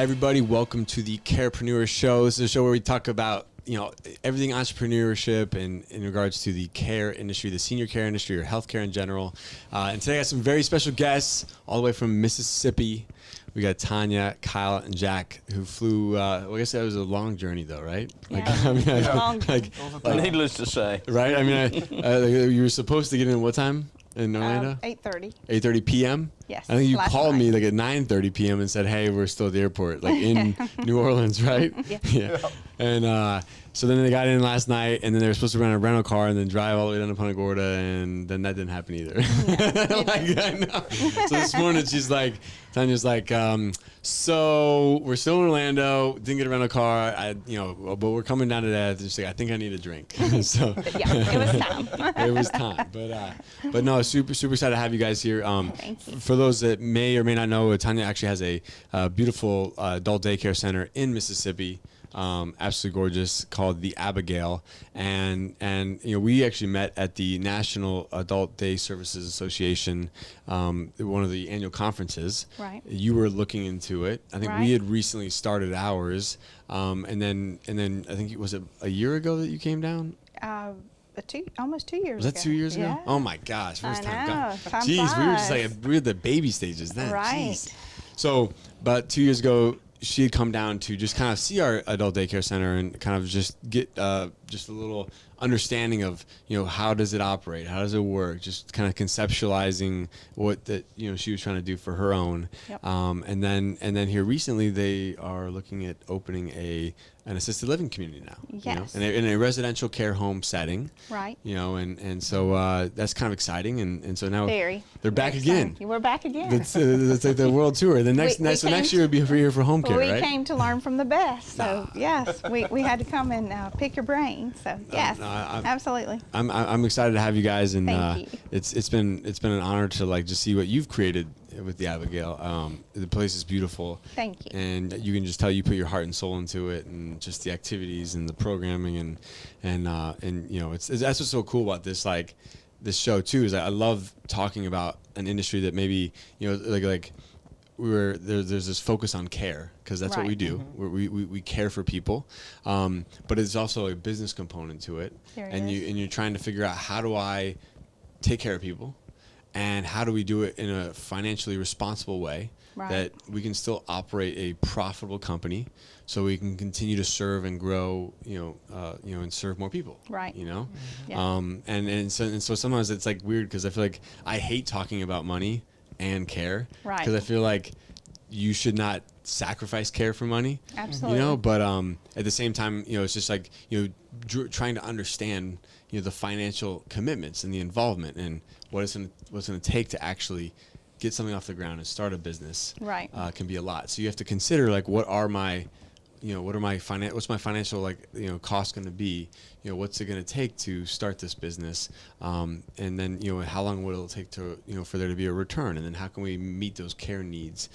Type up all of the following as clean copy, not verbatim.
Hi, everybody. Welcome to the CAREpreneur Show. This is a show where we talk about, everything entrepreneurship and in regards to the care industry, the senior care industry, or healthcare in general. And today I got some very special guests all the way from Mississippi. We got Tanya, Kyle, and Jack, who flew. I guess that was a long journey, though, right? Needless to say, right? I mean, you were supposed to get in what time in Orlando? 8:30. 8:30 p.m. Yes. I think you called me like at 9:30 p.m. and said, "Hey, we're still at the airport, like in New Orleans, right?" Yeah. And so then they got in last night, and then they were supposed to rent a rental car and then drive all the way down to Punta Gorda, and then that didn't happen either. I know. So this morning Tanya's like, so we're still in Orlando, didn't get a rental car, but we're coming down to that. She's like, I think I need a drink. So yeah, it was time. It was time. But no, super excited to have you guys here. Thank you. For those that may or may not know, Tanya actually has a beautiful adult daycare center in Mississippi. Absolutely gorgeous, called the Abigail, and we actually met at the National Adult Day Services Association, one of the annual conferences. Right. You were looking into it. I think we had recently started ours, and then I think was it a year ago that you came down? Almost 2 years ago. Was that 2 years ago? Yeah. Oh my gosh, first time gone. Time Jeez, flies. we were just like we were the baby stages then. Right. Jeez. So, about 2 years ago, she had come down to just kind of see our adult daycare center and kind of just get just a little understanding of how does it operate, how does it work, just kind of conceptualizing what that she was trying to do for her own. Yep. And then here recently they are looking at opening an assisted living community now. Yes. In a residential care home setting. Right. And so that's kind of exciting, and so now they're back again. We're back again. That's like the world tour. The next next year would be for here for home care, we right? came to learn from the best. So yes, we had to come and pick your brain. So yes, absolutely. I'm excited to have you guys, and Thank you. it's been an honor to just see what you've created with the Abigail. The place is beautiful. Thank you. And you can just tell you put your heart and soul into it, and just the activities and the programming, and it's that's what's so cool about this this show too, is I love talking about an industry that maybe there's this focus on care, because that's what we do. Mm-hmm. We care for people, but it's also a business component to it. You're trying to figure out, how do I take care of people, and how do we do it in a financially responsible way that we can still operate a profitable company, so we can continue to serve and grow, and serve more people. Right. Yeah. And so sometimes it's weird, because I feel like I hate talking about money and care, because I feel like you should not sacrifice care for money. Absolutely. But at the same time, it's just trying to understand the financial commitments and the involvement, and what's going to take to actually get something off the ground and start a business. Right. Can be a lot. So you have to consider what's my financial cost going to be? What's it going to take to start this business? And then how long will it take to for there to be a return? And then how can we meet those care needs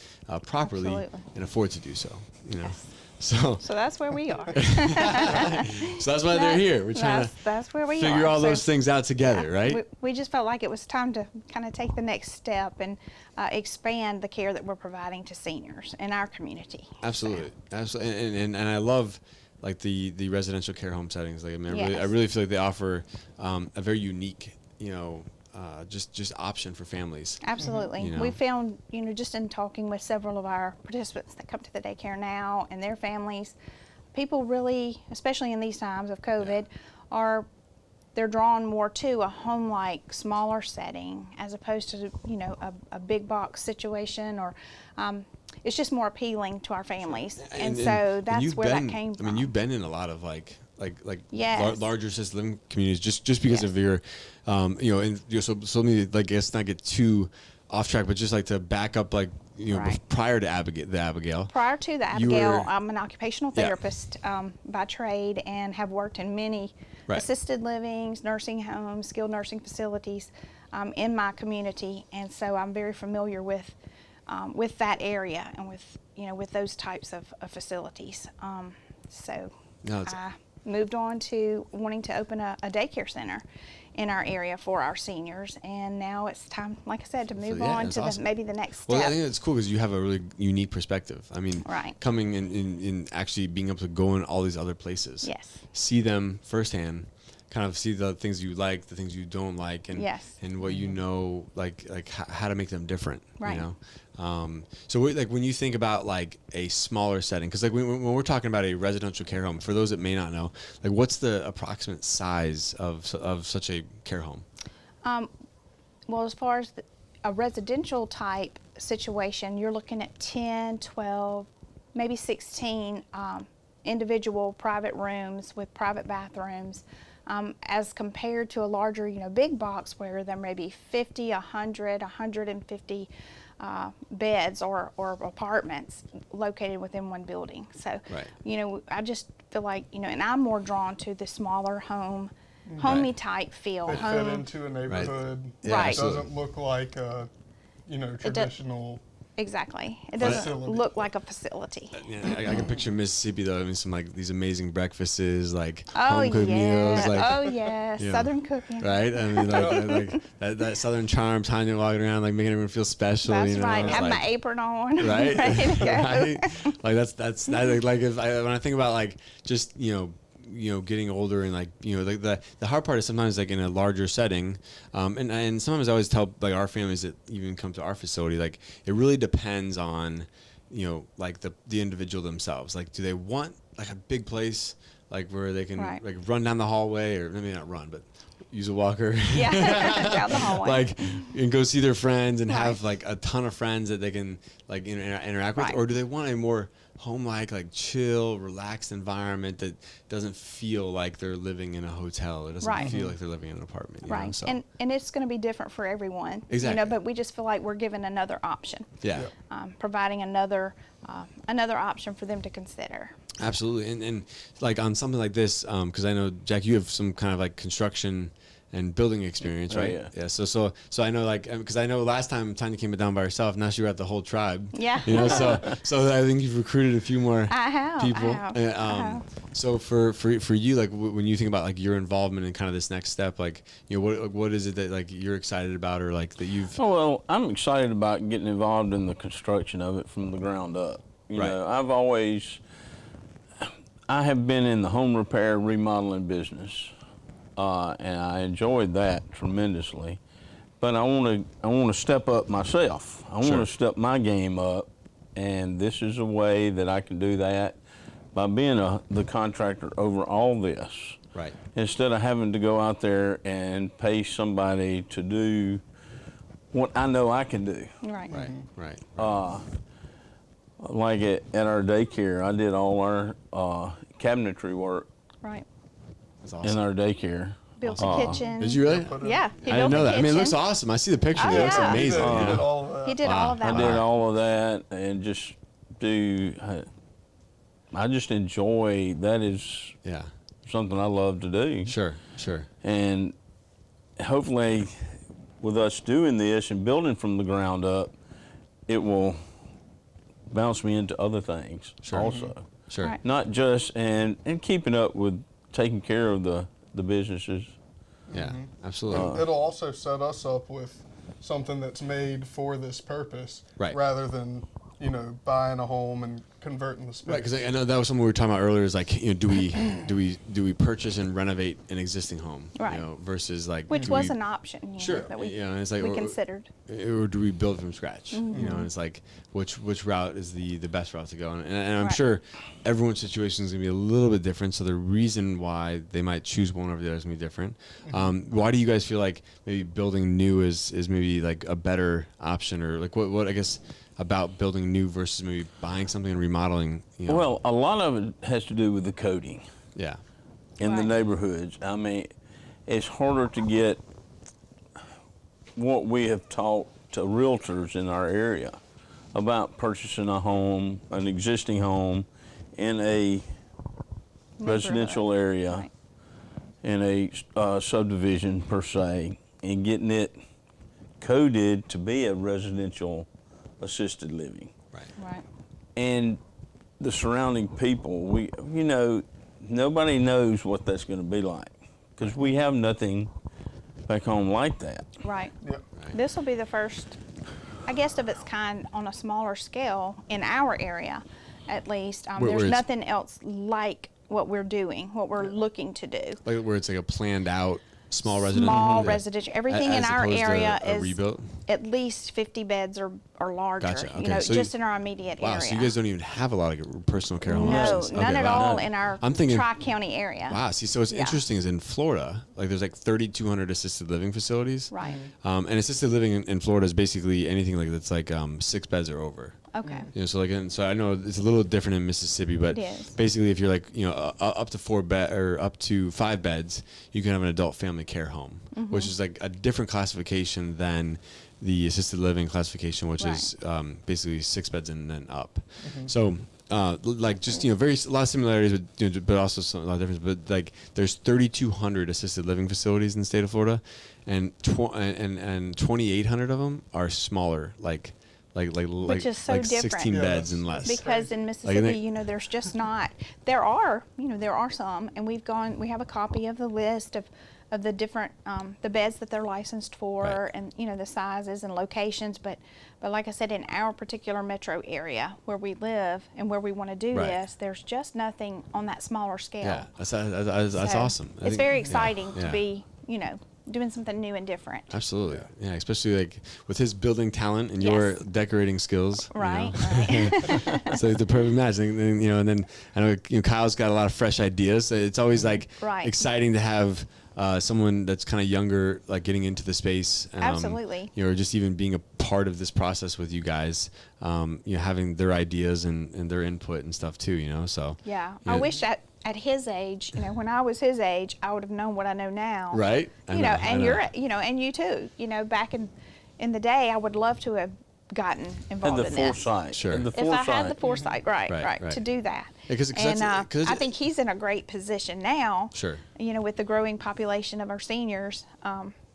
properly and afford to do so? Yes. So that's where we are. So that's why they're here. We're trying that's where we figure all those things out together, right? We just felt like it was time to kind of take the next step and expand the care that we're providing to seniors in our community. Absolutely. And I love the residential care home settings. I really feel like they offer a very unique just option for families. Absolutely. We found, just in talking with several of our participants that come to the daycare now and their families, people really, especially in these times of COVID, they're drawn more to a home-like, smaller setting, as opposed to, a big box situation, or it's just more appealing to our families. And so that's where that came from. I mean, you've been in a lot of larger assisted living communities, just because of your, so let me guess not get too off track, but just to back up, prior to the Abigail. Prior to the Abigail, I'm an occupational therapist by trade, and have worked in many assisted livings, nursing homes, skilled nursing facilities in my community, and so I'm very familiar with that area and with those types of facilities. I moved on to wanting to open a daycare center, in our area for our seniors. And now it's time, like I said, to move yeah, on to awesome. maybe the next step. Well, I think it's cool because you have a really unique perspective. I mean, Right. coming in actually being able to go in all these other places, Yes. see them firsthand, kind of see the things you like, the things you don't like, and Yes. and what you know, like how to make them different. Right. You know, so like when you think about like a smaller setting, because like when we're talking about a residential care home, for those that may not know, like what's the approximate size of such a care home? Well, as far as a residential type situation, you're looking at 10, 12, maybe 16 individual private rooms with private bathrooms, as compared to a larger, big box where there may be 50, 100, 150 beds or apartments located within one building. So, Right. I just feel like, and I'm more drawn to the smaller homey type feel. They fit into a neighborhood. Right. Yeah, Right. It doesn't look like a, traditional. Exactly. It doesn't Facility. look like a facility. Yeah, I can picture Mississippi though. I mean, some like these amazing breakfasts, like Oh, home cooked meals, like oh yeah, you know, Southern cooking. right? I mean, like that Southern charm, time you're walking around, like making everyone feel special. That's you know? right. It's Have like, my apron on. right, Ready to go. right. Like that's like if when I think about like just getting older and like like the hard part is sometimes like in a larger setting, and sometimes I always tell like our families that even come to our facility, like it really depends on like the individual themselves. Like, do they want like a big place like where they can Right. like run down the hallway, or maybe not run, but use a walker. Yeah, down the hallway. Like, and go see their friends and Right. have like a ton of friends that they can like interact with, Right. or do they want a more home-like, like chill, relaxed environment that doesn't feel like they're living in a hotel? It doesn't Right. feel like they're living in an apartment. You know? Right. So, And it's going to be different for everyone. Exactly. But we just feel like we're given another option. yeah. Providing another option for them to consider. Absolutely. And like on something like this, because I know, Jack, you have some kind of like construction and building experience, right? yeah. So I know, like, because I know last time Tanya came down by herself. Now she got the whole tribe. Yeah. So I think you've recruited a few more I have. people. I have. So for you, like when you think about like your involvement in kind of this next step, like what is it that like you're excited about, or like that you've? Oh, well, I'm excited about getting involved in the construction of it from the ground up. You Right. know, I have been in the home repair remodeling business, and I enjoyed that tremendously. But I want to step up myself. I want Sure. to step my game up, and this is a way that I can do that by being the contractor over all this. Right. Instead of having to go out there and pay somebody to do what I know I can do. Right. Right. Like at our daycare, I did all our cabinetry work Right. That's in awesome. our daycare. Built a kitchen. Did you really? Yeah. He I built didn't know a that. I mean, it looks kitchen. awesome. I see the picture. Oh, It looks yeah. amazing. He you did know? all of that. He did Wow. all of that. I did work. all of that and just I just enjoy, that is Yeah. something I love to do. Sure. And hopefully with us doing this and building from the ground up, it will bounce me into other things Sure. also. Sure. Right. Not just, and keeping up with taking care of the businesses. Yeah. Absolutely. It'll also set us up with something that's made for this purpose, Right. rather than buying a home and converting the space. Right, because I know that was something we were talking about earlier. Is like, do we purchase and renovate an existing home, Right. Versus like Which do was we, an option, sure, that we, and it's like we considered. or do we build from scratch? And it's like which route is the best route to go, and I'm Right. sure everyone's situation is gonna be a little bit different. So the reason why they might choose one over the other is gonna be different. Why do you guys feel like maybe building new is maybe like a better option, or like what I guess about building new versus maybe buying something and remodeling? Well, a lot of it has to do with the coding Yeah. in the Right. neighborhoods. I mean, it's harder to get what we have taught to realtors in our area about purchasing a home, an existing home, in a residential area, Right. in a subdivision per se, and getting it coded to be a residential assisted living. Right. And the surrounding people, nobody knows what that's going to be like, because we have nothing back home like that. Right. Yep. This will be the first, I guess, of its kind on a smaller scale in our area, at least. There's nothing else like what we're doing, what we're looking to do. Like where it's like a planned out small residential. Small residential. Everything in our area is rebuilt? At least 50 beds or larger. Gotcha. Okay. You know, So just in our immediate area. Wow, so you guys don't even have a lot of personal care home No, options. none at all in our I'm thinking, Tri-County area. Wow, see, so what's interesting is in Florida, like there's like 3,200 assisted living facilities. Right. And assisted living in Florida is basically anything like that's like 6 beds or over. Okay. You know, so like, and so I know it's a little different in Mississippi, but It is. basically, if you're like, you know, up to 4 bed or up to 5 beds, you can have an adult family care home, which is like a different classification than the assisted living classification, which is basically 6 beds and then up. So, like, just, you know, a lot of similarities, with, you know, but also a lot of difference. But like, there's 3,200 assisted living facilities in the state of Florida, and 2,800 of them are smaller, like Which is so like different. 16 Yeah. beds and less. Because in Mississippi, you know, there's just not. There are some, and we have a copy of the list of the different the beds that they're licensed for, Right. and you know the sizes and locations. But like I said, in our particular metro area where we live and where we want to do Right. this, there's just nothing on that smaller scale. Yeah, that's So awesome. I It's think- very yeah, exciting to yeah. be, you know, doing something new and different. Absolutely, yeah. Especially like with his building talent and your Yes. decorating skills. Right, You know? right. So the perfect match, and, you know. And then I know, you know, Kyle's got a lot of fresh ideas. So it's always like Right. exciting to have someone that's kind of younger, like getting into the space. Absolutely. You know, or just even being a part of this process with you guys. You know, having their ideas and their input and stuff too. You know, so Yeah, you I know, wish at his age, you know, when I was his age, I would have known what I know now. Right. I You know, I and you know, and you too. You know, back in the day, I would love to have gotten Had involved the in this. foresight. Sure. Had the If I had the foresight. foresight, right, Right. to do that. Yeah, 'cause and that's- 'cause I think he's in a great position now. Sure. You know, with the growing population of our seniors,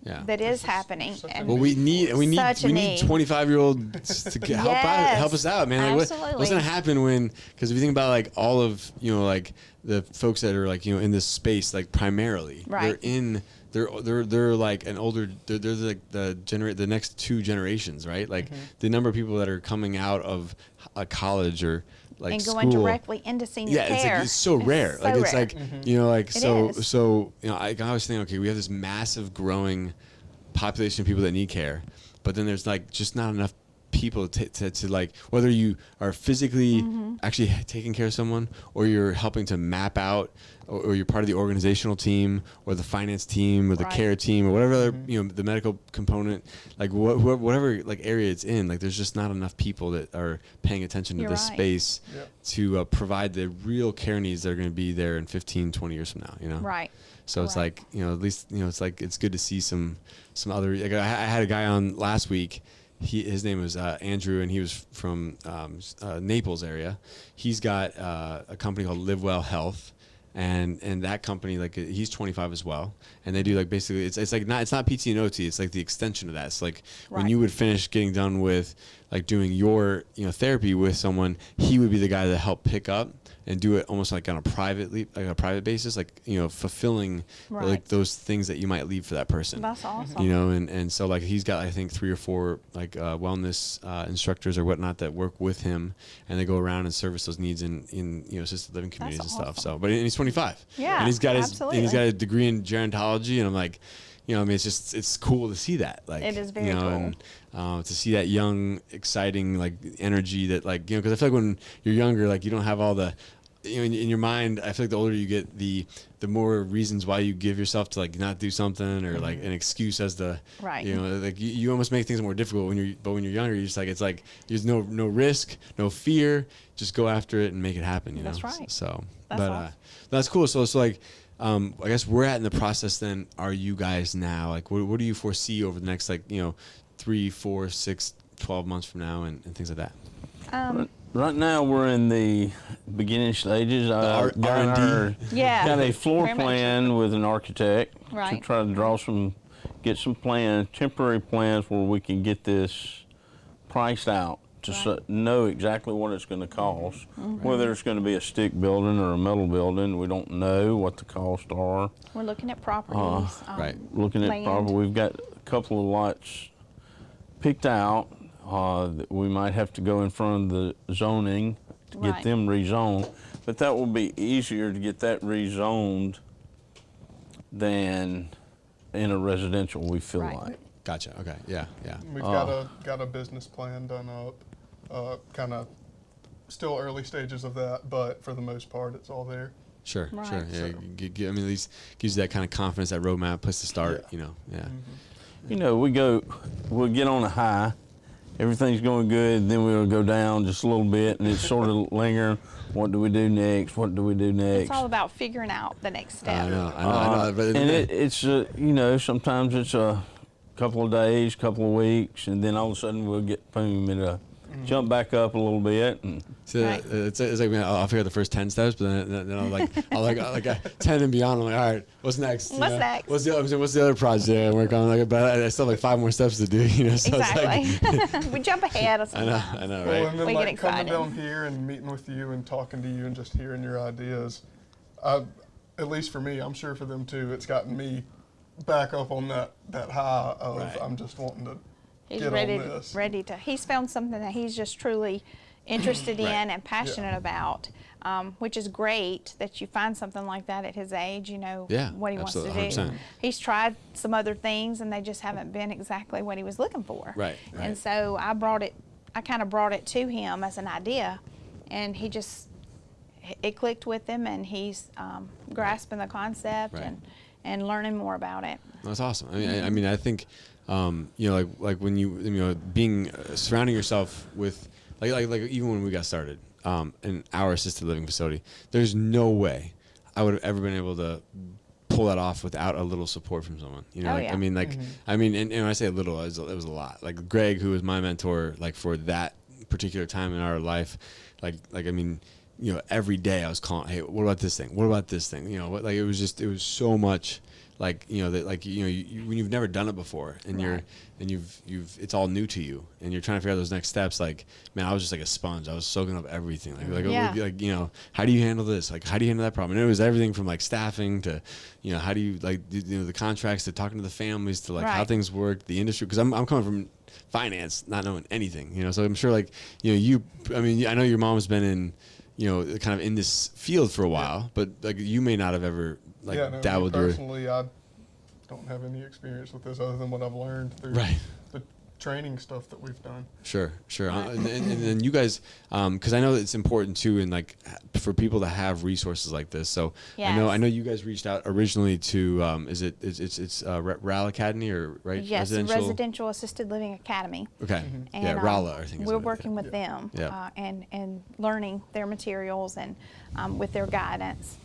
Yeah. that is happening. such a And Well, we need Such a need. 25-year-olds to help us out, man. Like, what's Absolutely. gonna happen when? Because if you think about like all of, you know, like the folks that are like, you know, in this space, like primarily, Right. they're like an older, they're like the next 2 generations, right? Like the number of people that are coming out of a college or like and school. going directly into senior Yeah, it's care. like it's so rare. Like it's rare. like, you know, like It so is. so you know, I always think, okay, we have this massive growing population of people that need care, but then there's like just not enough people to like, whether you are physically actually taking care of someone, or you're helping to map out, or you're part of the organizational team or the finance team or the Right. care team or whatever other, you know, the medical component, like whatever like area it's in, like there's just not enough people that are paying attention to You're this right. space Yep. to provide the real care needs that are going to be there in 15, 20 years from now, you know? Right. So it's Right. like, you know, at least, you know, it's like, it's good to see some other, like I had a guy on last week. His name was Andrew, and he was from Naples area. He's got a company called Live Well Health, and that company, like, he's 25 as well, and they do like basically it's like it's not PT and OT, it's like the extension of that. It's like when Right. you would finish getting done with like doing your, you know, therapy with someone, he would be the guy that helped pick up and do it almost like on a private basis, like, you know, fulfilling like Right. those things that you might leave for that person. That's awesome. You know, and so like he's got, I think, 3 or 4 like wellness instructors or whatnot that work with him, and they go around and service those needs in you know, assisted living communities That's and stuff. awesome. So, but he's 25. Yeah, and he's got absolutely. a degree in gerontology, and I'm like, you know, I mean, it's cool to see that. Like, It is very you know, cool. And to see that young, exciting like energy that, like, you know, because I feel like when you're younger, like you don't have all the, you know, in your mind, I feel like the older you get, the more reasons why you give yourself to like not do something, or like an excuse as the, Right. you know, like you almost make things more difficult when you're younger, you're just like, it's like there's no risk, no fear, just go after it and make it happen, you know. That's right. So, That's but awesome. that's cool. So like, I guess we're at in the process then. Are you guys now, like, what do you foresee over the next, like, you know, 3, 4, 6, 12 months from now, and things like that? Right now, we're in the beginning stages. R&D. Yeah. Got a floor very much. plan with an architect to Right. try to get some plans, temporary plans where we can get this priced out to know exactly what it's going to cost. Whether it's going to be a stick building or a metal building, we don't know what the costs are. We're looking at properties. Looking at land. property, we've got a couple of lots picked out that we might have to go in front of the zoning to get them rezoned. But that will be easier to get that rezoned than in a residential, we feel like. Gotcha. Okay. Yeah. Yeah. We've got a business plan done up, kind of still early stages of that, but for the most part, it's all there. Sure. Right. Sure. Yeah. So- I mean, at least gives you that kind of confidence, that roadmap, place to start. Yeah. You know. Yeah. You know, we'll get on a high, everything's going good, then we'll go down just a little bit, and it's sort of lingering. What do we do next? What do we do next? It's all about figuring out the next step. I know. But And it's you know, sometimes it's a couple of days, couple of weeks, and then all of a sudden we'll get boom, it'll jump back up a little bit. And so it's like, man, I'll figure out the first 10 steps, but then I'll like 10 and beyond. I'm like, all right, what's next? What's next? What's the other project I work on? Like, but I still have like 5 more steps to do. You know. So Exactly. It's like, We jump ahead of sometimes. I know, Well, right? and then We get like coming excited. down here and meeting with you and talking to you and just hearing your ideas, at least for me, I'm sure for them too, it's gotten me back up on that high of Right. I'm just wanting to He's get ready on this. he's found something that he's just truly interested Right. in and passionate about, which is great that you find something like that at his age, you know, Yeah, what he wants to do. absolutely, 100%. He's tried some other things and they just haven't been exactly what he was looking for. Right. And so I kind of brought it to him as an idea, and it clicked with him, and he's grasping the concept Right. and learning more about it. That's awesome. I mean, I think, you know, like when you know, being surrounding yourself with like even when we got started in our assisted living facility, there's no way I would have ever been able to pull that off without a little support from someone. You know, Oh, like, yeah. I mean, like, and when I say a little, it was a lot. Like Greg, who was my mentor, like for that particular time in our life, like I mean, you know, every day I was calling, hey, what about this thing? What about this thing? You know, like it was so much. Like, you know, that, like, you know, when you've never done it before and Right. you've it's all new to you and you're trying to figure out those next steps. Like, man, I was just like a sponge. I was soaking up everything. Yeah. Like, you know, how do you handle this? Like, how do you handle that problem? And it was everything from like staffing to, you know, how do you like, you know, the contracts to talking to the families to like how Right. things work, the industry. Cause I'm coming from finance, not knowing anything, you know? So I'm sure like, you know, I mean, I know your mom's been in, you know, kind of in this field for a while, but like you may not have ever like me dabbled personally, I don't have any experience with this other than what I've learned through Right. the training stuff that we've done. Sure. And then you guys, because I know it's important too, and like for people to have resources like this. So Yes. I know you guys reached out originally to, it's RAL Academy or right? Yes, Residential Assisted Living Academy. Okay. And, Yeah, RALA, I think. Is we're what it is. working with them Yeah. and learning their materials and with their guidance,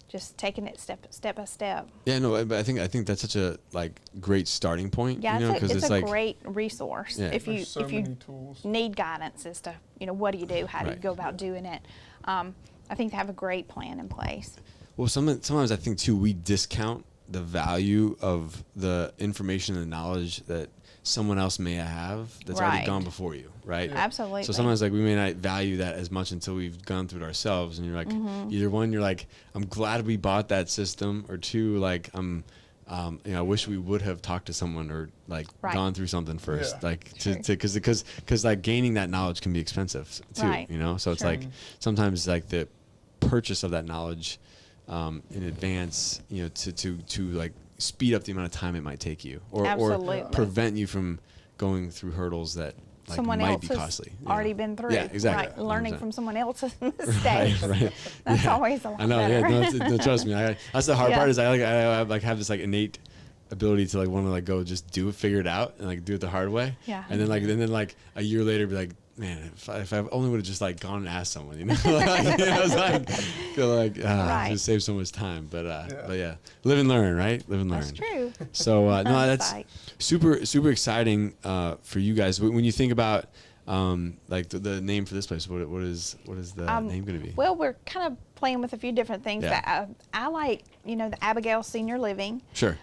just taking it step by step. Yeah, no, but I think that's such a like great starting point. Yeah, you know, it's a like great resource Yeah. if you There's so many tools. need guidance as to what do you do, how do you Right. go about doing it. I think to have a great plan in place. Well, sometimes I think too we discount the value of the information and knowledge that someone else may have that's already Right. gone before you, right? Absolutely. So sometimes like we may not value that as much until we've gone through it ourselves, and you're like, either one, you're like, I'm glad we bought that system, or two, like you know, I wish we would have talked to someone or like Right. gone through something first, Yeah. like Sure. because like gaining that knowledge can be expensive too, Right. you know. So it's Sure. like sometimes like the purchase of that knowledge in advance, you know, to like speed up the amount of time it might take you, or Absolutely. prevent you from going through hurdles that like Someone might else be has costly. you know? already been through. Yeah, exactly. Right. Learning 100%. from someone else's mistakes. Right. That's Yeah. always a lot I know. better. Yeah. No, trust me. That's the hard Yeah. part. Is I like have this like innate ability to like want to like go just do it, figure it out, and like do it the hard way. Yeah. And then like a year later, be like, man, if I only would have just like gone and asked someone, you know, like, you know, it's like feel like Right. just save so much time. But yeah, live and learn, right? Live and learn. That's true. So no, that's Hindsight. super exciting for you guys. When you think about like the name for this place, what is the name going to be? Well, we're kind of playing with a few different things. Yeah. But I like, the Abigail Senior Living. Sure.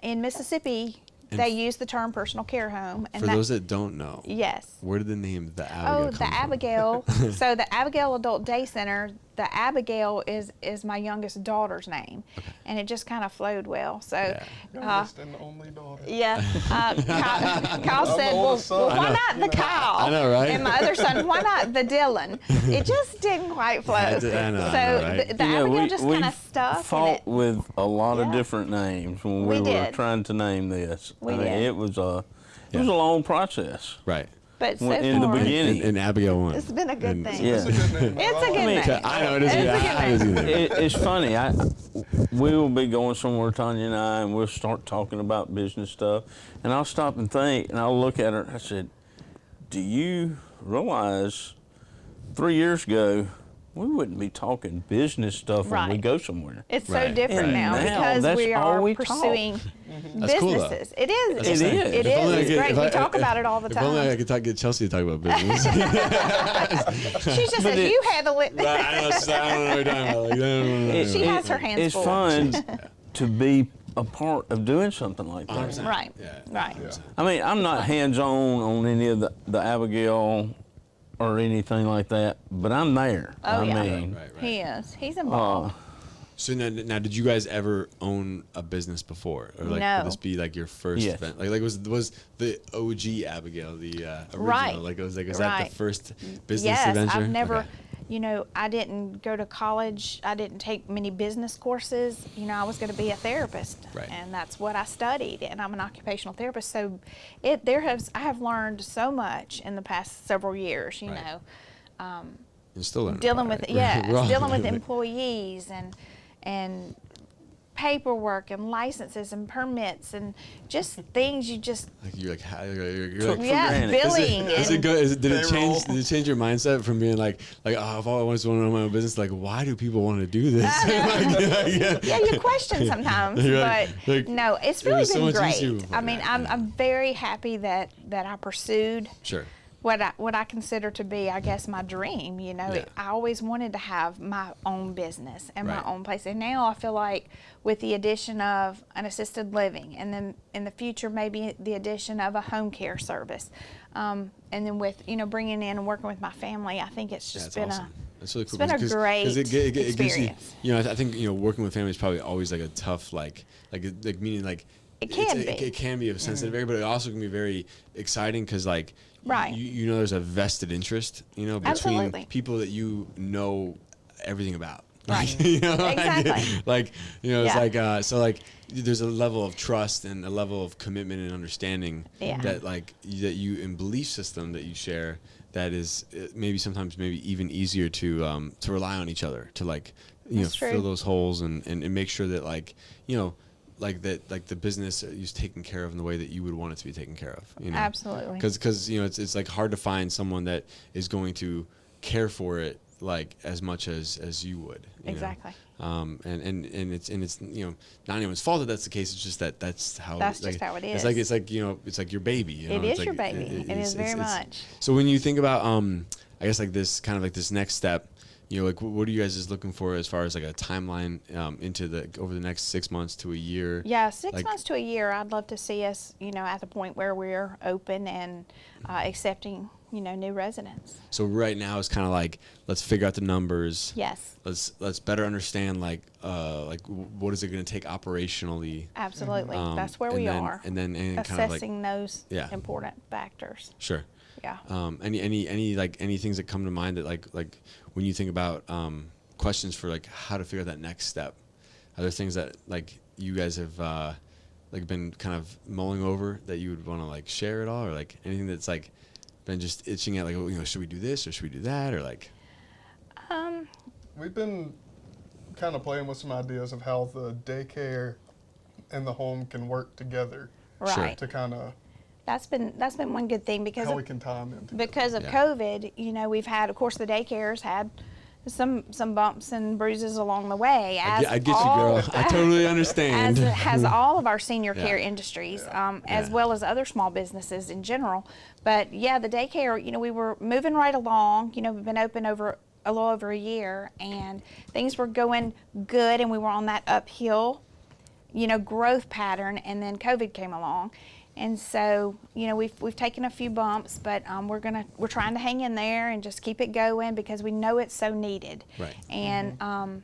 In Mississippi, they use the term personal care home. And for those that don't know, yes. where did the name the Abigail come from? Abigail. So the Abigail Adult Day Center, the Abigail is my youngest daughter's name, and it just kind of flowed well. So, youngest and only daughter. Yeah. Kyle said, well, why not the Kyle? I know, right? And my other son, why not the Dylan? It just didn't quite flow. I know, So right? the Abigail just kind of stuck. We fought with a lot of Yeah. different names when we were did. trying to name this. We I mean, did. it was a long process. Right. But so in the far, beginning. And Abigail won. it's been a good thing. Yeah. It's a good name. It's a good name. I know it is. It's a Yeah, good it is name. good. It's funny. We will be going somewhere, Tanya and I, and we'll start talking about business stuff. And I'll stop and think, and I'll look at her. I said, "Do you realize 3 years ago we wouldn't be talking business stuff when we Right. go somewhere?" It's so Right, different right. now Now, because that's we all are we talk. pursuing That's cool, though. businesses. It is. That's It exciting. is. It If only I is. could- It's great. if We I- talk about it all the If only I time. could get Chelsea to talk about business. She just says, "You handle it." Right, I know. I don't know what you're talking about. Like, no. She has her hands It's full. fun to be a part of doing something like that. 100%. Right. Yeah. Right. Yeah. I mean, I'm not hands-on on any of the Abigail or anything like that, but I'm there. Oh, I yeah. mean, Right. He is. He's involved. So now, did you guys ever own a business before, or like No. would this be like your first Yes. event? Like was the OG Abigail the original? Right. Like was that Right. the first business Yes, adventure? I've never, Okay. I didn't go to college. I didn't take many business courses. I was going to be a therapist, Right. and that's what I studied. And I'm an occupational therapist, so I have learned so much in the past several years. You Right. know, You're still learning dealing about with it. We're all dealing with learning. employees and paperwork and licenses and permits and just things you just Like you're like, you're Took like for granted. billing Is it and good? Did it Payroll. change? Did it change your mindset from being like, oh, if all I want to own my own business, like, why do people want to do this? yeah, you question sometimes, You're but like, no, it's it really was so been much great. easier before I mean, that, I'm yeah. I'm very happy that I pursued Sure. what I consider to be, I guess, my dream. Yeah. I always wanted to have my own business and Right. my own place, and now I feel like with the addition of an assisted living, and then in the future maybe the addition of a home care service, and then with bringing in and working with my family, I think it's just That's been awesome. That's really cool. been a because great it gives you, experience. I think working with family is probably always like a tough like meaning like It can it's- be. It can be a sensitive area, but it also can be very exciting because like Right. there's a vested interest between Absolutely. people that know everything about. Right. Exactly. Like it's Yeah. like so like there's a level of trust and a level of commitment and understanding Yeah. that that you and belief system that you share that is sometimes even easier to rely on each other to That's true. fill those holes and make sure that that the business is taken care of in the way that you would want it to be taken care of. Absolutely. Because it's like hard to find someone that is going to care for it like as much as you would. Exactly. And it's not anyone's fault that that's the case. It's just that's how Just how it is. It's like your baby. It is It's your like- baby. It is very much. So when you think about I guess like this kind of like this next step, like what are you guys just looking for as far as like a timeline into over the next 6 months to a year? Yeah, 6 Like- months to a year. I'd love to see us, at the point where we're open and accepting, new residents. So right now it's kind of like let's figure out the numbers. Yes, Let's better understand like what is it going to take operationally. absolutely. That's where and we then- are. And then kind of like assessing those Yeah. important factors. sure. Yeah. Any things that come to mind that like when you think about questions for like how to figure out that next step? Are there things that like you guys have been kind of mulling over that you would want to like share at all, or like anything that's like been just itching at like should we do this or should we do that, or like We've been kind of playing with some ideas of how the daycare and the home can work together Right. to kind of That's been one good thing because how of, we can tie them in together. because of Yeah. COVID. We've had, of course, the daycares had some bumps and bruises along the way. I get you, girl. I totally understand. As has all of our senior Yeah. care industries, as Yeah. well as other small businesses in general. But yeah, the daycare, we were moving right along. We've been open over a little over a year, and things were going good, and we were on that uphill growth pattern, and then COVID came along. And so, we've taken a few bumps, but we're trying to hang in there and just keep it going because we know it's so needed. Right. And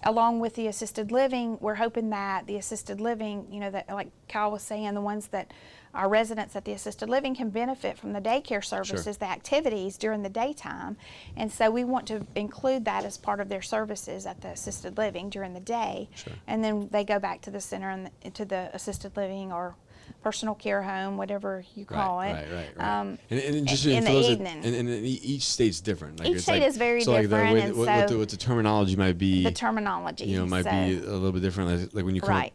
along with the assisted living, we're hoping that the assisted living, that like Kyle was saying, the ones that our residents at the assisted living can benefit from the daycare services, the activities during the daytime. And so we want to include that as part of their services at the assisted living during the day. Sure. And then they go back to the center and to the assisted living or personal care home, whatever you call it. Right. And just in the evening. And each state's different. Like, each state is very different. Like what the terminology might be. The terminology. Might be a little bit different. Like when you come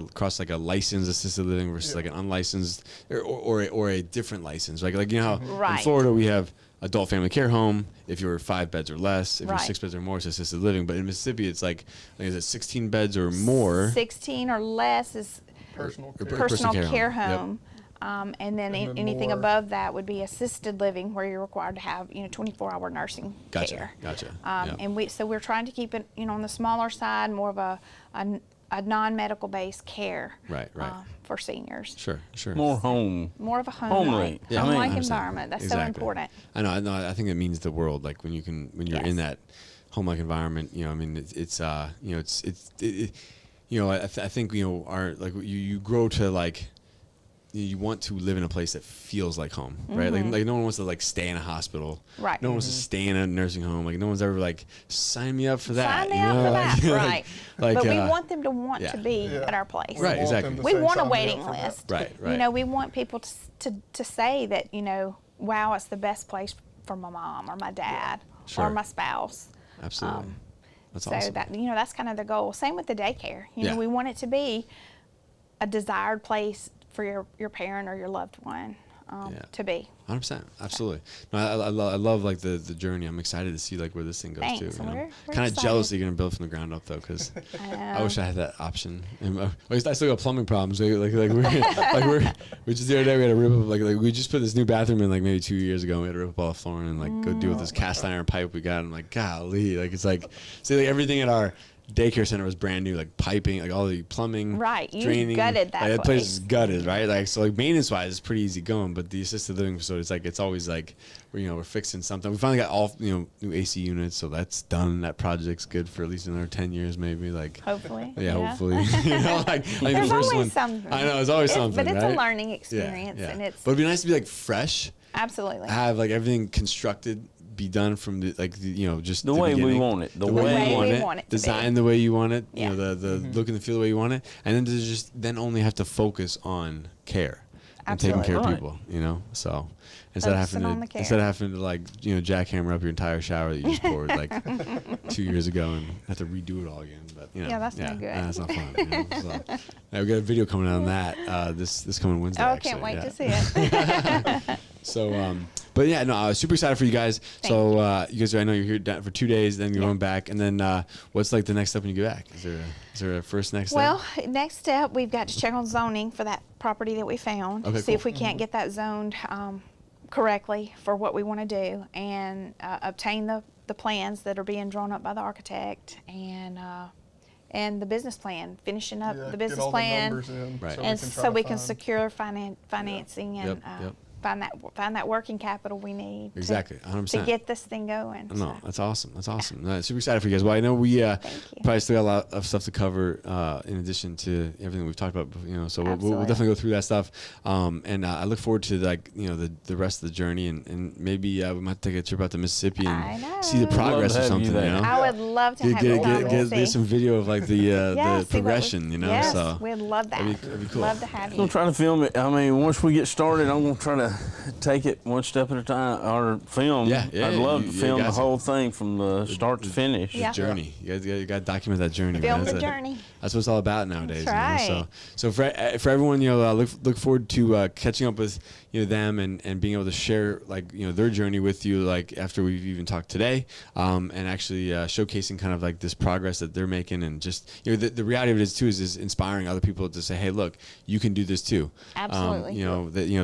across like a licensed assisted living versus like an unlicensed or a different license. Like how in Florida we have adult family care home if you're 5 beds or less. If you're 6 beds or more, it's assisted living. But in Mississippi, it's like is it 16 beds or more? 16 or less is personal care home. Yep. And then anything above that would be assisted living, where you're required to have 24-hour nursing care. Gotcha. And we're trying to keep it on the smaller side, more of a non-medical based care. Right. For seniors. Sure. More of a home-like environment. That's so important. I know. I think it means the world. Like when you're in that home-like environment. I think you grow to you want to live in a place that feels like home, right? Like no one wants to stay in a hospital, right? No one wants to stay in a nursing home. Like no one's ever sign me up for that. Sign me up for that, right? But we want them to want to be at our place, right? Exactly. We want a waiting list, right? We want people to say that wow, it's the best place for my mom or my dad or my spouse. Absolutely. That's so awesome. that's kind of the goal. Same with the daycare. We want it to be a desired place for your parent or your loved one to be. 100%, absolutely. No, I love the journey. I'm excited to see where this thing goes. Thanks. Too. We're kind of jealous that you're gonna build from the ground up though, because I wish I had that option. I still got plumbing problems. We're just the other day we had to rip up we just put this new bathroom in maybe 2 years ago. And we had to rip up all the flooring and go deal with this cast iron pipe we got. I'm like, golly, everything at our daycare center was brand new, piping, all the plumbing, you draining. gutted that place is gutted, right? Maintenance wise, it's pretty easy going, but the assisted living facility, it's always we're fixing something. We finally got all new AC units, so that's done. That project's good for at least another 10 years, maybe. Hopefully. Hopefully. There's the first always one, something. I know it's always something, but it's right? a learning experience, and it's. But it'd be nice to be fresh. Absolutely. Have everything constructed. Be done from just the way we want it, the way we want it, design the way you want it, the look and the feel the way you want it, and then to then only have to focus on care and taking care of people, So instead of having to jackhammer up your entire shower that you just poured 2 years ago and have to redo it all again, but that's not good. That's not fun. So, we got a video coming out on that this coming Wednesday. Oh, can't wait to see it. So, but yeah, no, I was super excited for you guys. You guys, I know you're here for 2 days, then you're going back, and then what's the next step when you get back? Is there a first next step? Well, next step, we've got to check on zoning for that property that we found. Okay, see if we can't get that zoned correctly for what we want to do, and obtain the plans that are being drawn up by the architect, and the business plan, finishing up the business plan, so we can secure financing and. Find that working capital we need. Exactly, 100%. To get this thing going. No, that's awesome. That's awesome. Super excited for you guys. Well, I know we probably still got a lot of stuff to cover in addition to everything we've talked about. So we'll definitely go through that stuff. And I look forward to the rest of the journey, and maybe we might take a trip out to Mississippi and see the progress or something. I would love to have you. Get some video of the progression. Yes, so we'd love that. That'd be cool. Love to have you. I'm trying to film it. Once we get started, I'm gonna try to take it one step at a time, or film. I'd love to film the whole thing from the start to finish. The journey. You got to document that journey. Film the journey. That's what it's all about nowadays. That's right. So for everyone, look forward to catching up with them and being able to share their journey with you after we've even talked today, and actually showcasing kind of this progress that they're making, and just the reality of it is inspiring other people to say, hey, look, you can do this too. Absolutely.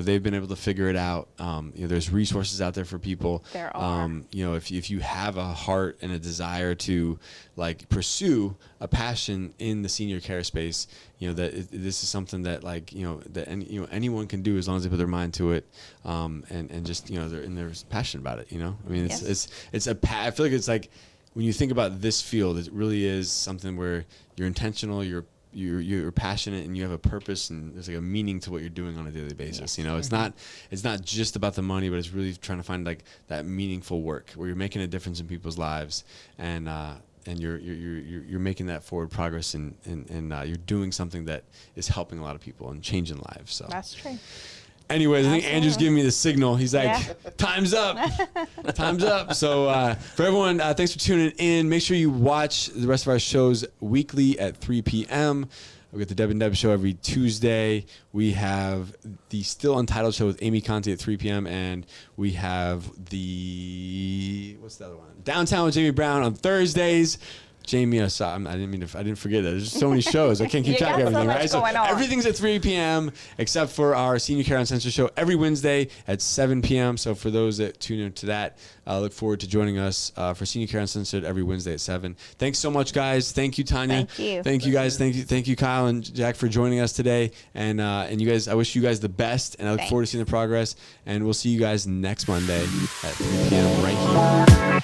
They've been able to figure figure it out. There's resources out there for people. There are. If you have a heart and a desire to like pursue a passion in the senior care space, this is something that anyone can do as long as they put their mind to it, and just they're passionate about it. I mean, I feel like it's like when you think about this field, it really is something where you're intentional, you're passionate, and you have a purpose, and there's like a meaning to what you're doing on a daily basis. It's not just about the money, but it's really trying to find like that meaningful work where you're making a difference in people's lives, and you're making that forward progress, and you're doing something that is helping a lot of people and changing lives. So that's true. Anyways, I think Andrew's giving me the signal. He's like, time's up. Time's up. So for everyone, thanks for tuning in. Make sure you watch the rest of our shows weekly at 3 p.m. We got the Deb and Deb show every Tuesday. We have the Still Untitled show with Amy Conti at 3 p.m. And we have what's the other one? Downtown with Jamie Brown on Thursdays. Jamie, I didn't forget that. There's just so many shows. I can't keep track of everything, right? So everything's at 3 p.m. except for our Senior Care Uncensored show every Wednesday at 7 p.m. So for those that tune into that, look forward to joining us for Senior Care Uncensored every Wednesday at 7. Thanks so much, guys. Thank you, Tanya. Thank you. Thank you, guys. Thank you, Kyle and Jack, for joining us today. And you guys, I wish you guys the best, and I look forward to seeing the progress. And we'll see you guys next Monday at 3 p.m. right here.